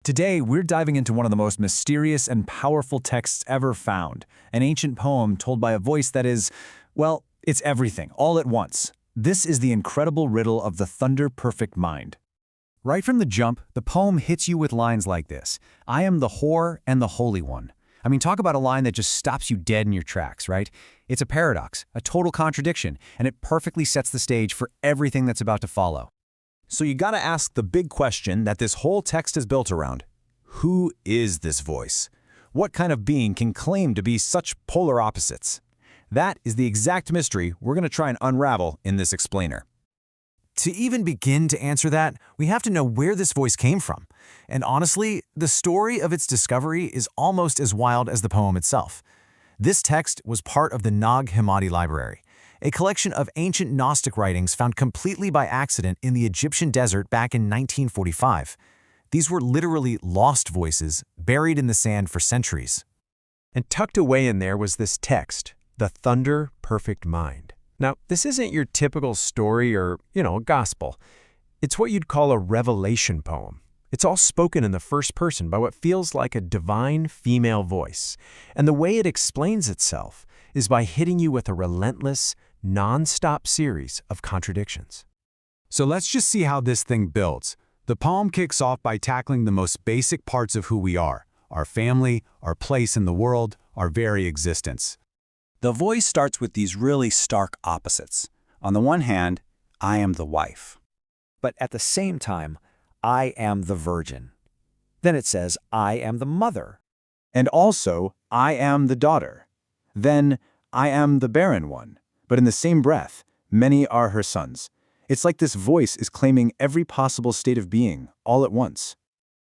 Today, we're diving into one of the most mysterious and powerful texts ever found, an ancient poem told by a voice that is, well, it's everything, all at once. This is the incredible riddle of the Thunder Perfect Mind. Right from the jump, the poem hits you with lines like this: I am the whore and the holy one. I mean, talk about a line that just stops you dead in your tracks, right? It's a paradox, a total contradiction, and it perfectly sets the stage for everything that's about to follow. So you gotta ask the big question that this whole text is built around. Who is this voice? What kind of being can claim to be such polar opposites? That is the exact mystery we're gonna try and unravel in this explainer. To even begin to answer that, we have to know where this voice came from. And honestly, the story of its discovery is almost as wild as the poem itself. This text was part of the Nag Hammadi library, a collection of ancient Gnostic writings found completely by accident in the Egyptian desert back in 1945. These were literally lost voices, buried in the sand for centuries. And tucked away in there was this text, the Thunder Perfect Mind. Now, this isn't your typical story or, gospel. It's what you'd call a revelation poem. It's all spoken in the first person by what feels like a divine female voice. And the way it explains itself is by hitting you with a relentless, non-stop series of contradictions. So let's just see how this thing builds. The poem kicks off by tackling the most basic parts of who we are: our family, our place in the world, our very existence. The voice starts with these really stark opposites. On the one hand, I am the wife. But at the same time, I am the virgin. Then it says, I am the mother. And also, I am the daughter. Then, I am the barren one. But in the same breath, many are her sons. It's like this voice is claiming every possible state of being, all at once.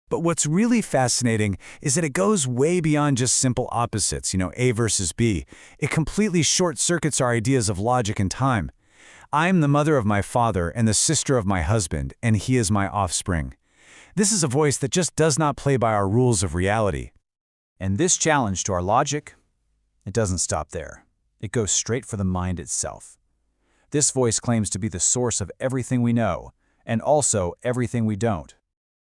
But what's really fascinating is that it goes way beyond just simple opposites, A versus B. It completely short-circuits our ideas of logic and time. I am the mother of my father and the sister of my husband, and he is my offspring. This is a voice that just does not play by our rules of reality. And this challenge to our logic, it doesn't stop there. It goes straight for the mind itself. This voice claims to be the source of everything we know, and also everything we don't.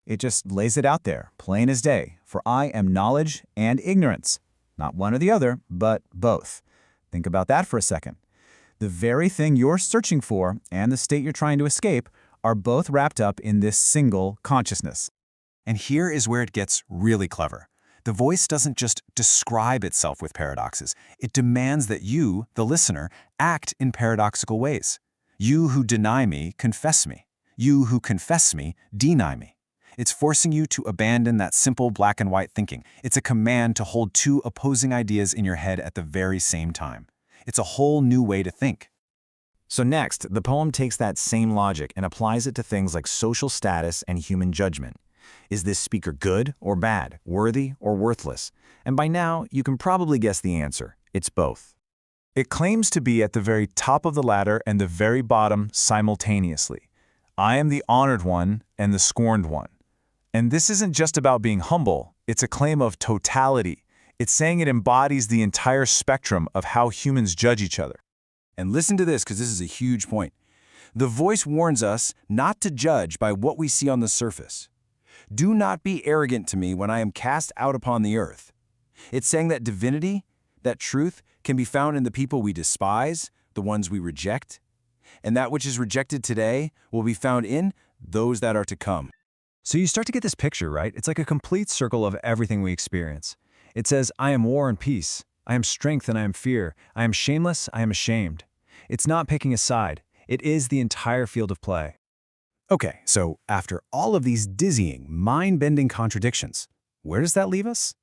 It just lays it out there, plain as day, for I am knowledge and ignorance. Not one or the other, but both. Think about that for a second. The very thing you're searching for and the state you're trying to escape are both wrapped up in this single consciousness. And here is where it gets really clever. The voice doesn't just describe itself with paradoxes. It demands that you, the listener, act in paradoxical ways. You who deny me, confess me. You who confess me, deny me. It's forcing you to abandon that simple black and white thinking. It's a command to hold two opposing ideas in your head at the very same time. It's a whole new way to think. So next, the poem takes that same logic and applies it to things like social status and human judgment. Is this speaker good or bad, worthy or worthless? And by now, you can probably guess the answer. It's both. It claims to be at the very top of the ladder and the very bottom simultaneously. I am the honored one and the scorned one. And this isn't just about being humble, it's a claim of totality. It's saying it embodies the entire spectrum of how humans judge each other. And listen to this, because this is a huge point. The voice warns us not to judge by what we see on the surface. Do not be arrogant to me when I am cast out upon the earth. It's saying that divinity, that truth, can be found in the people we despise, the ones we reject. And that which is rejected today will be found in those that are to come. So you start to get this picture, right? It's like a complete circle of everything we experience. It says, I am war and peace. I am strength and I am fear. I am shameless, I am ashamed. It's not picking a side. It is the entire field of play. Okay, so after all of these dizzying, mind-bending contradictions, where does that leave us?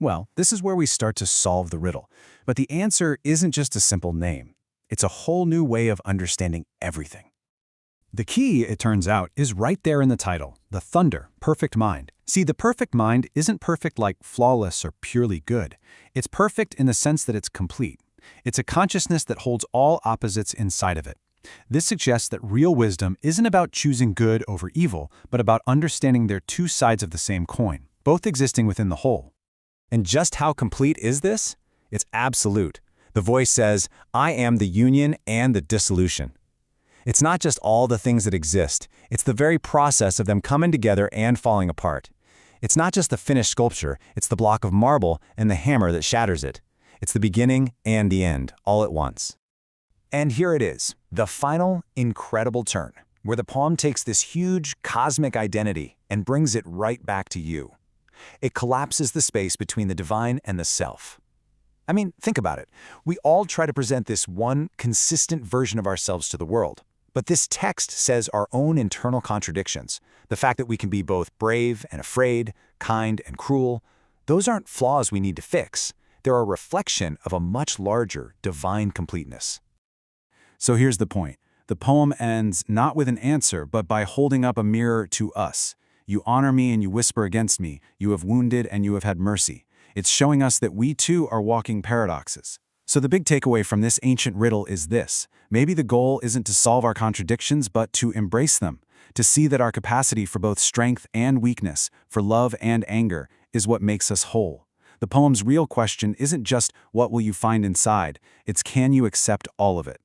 Well, this is where we start to solve the riddle. But the answer isn't just a simple name. It's a whole new way of understanding everything. The key, it turns out, is right there in the title, the Thunder Perfect Mind. See, the perfect mind isn't perfect like flawless or purely good. It's perfect in the sense that it's complete. It's a consciousness that holds all opposites inside of it. This suggests that real wisdom isn't about choosing good over evil, but about understanding they're two sides of the same coin, both existing within the whole. And just how complete is this? It's absolute. The voice says, I am the union and the dissolution. It's not just all the things that exist, it's the very process of them coming together and falling apart. It's not just the finished sculpture, it's the block of marble and the hammer that shatters it. It's the beginning and the end, all at once. And here it is, the final, incredible turn, where the poem takes this huge, cosmic identity and brings it right back to you. It collapses the space between the divine and the self. I mean, think about it. We all try to present this one consistent version of ourselves to the world. But this text says our own internal contradictions, the fact that we can be both brave and afraid, kind and cruel, those aren't flaws we need to fix. They're a reflection of a much larger, divine completeness. So here's the point. The poem ends not with an answer, but by holding up a mirror to us. You honor me and you whisper against me. You have wounded and you have had mercy. It's showing us that we too are walking paradoxes. So the big takeaway from this ancient riddle is this. Maybe the goal isn't to solve our contradictions, but to embrace them, to see that our capacity for both strength and weakness, for love and anger, is what makes us whole. The poem's real question isn't just what will you find inside, it's can you accept all of it?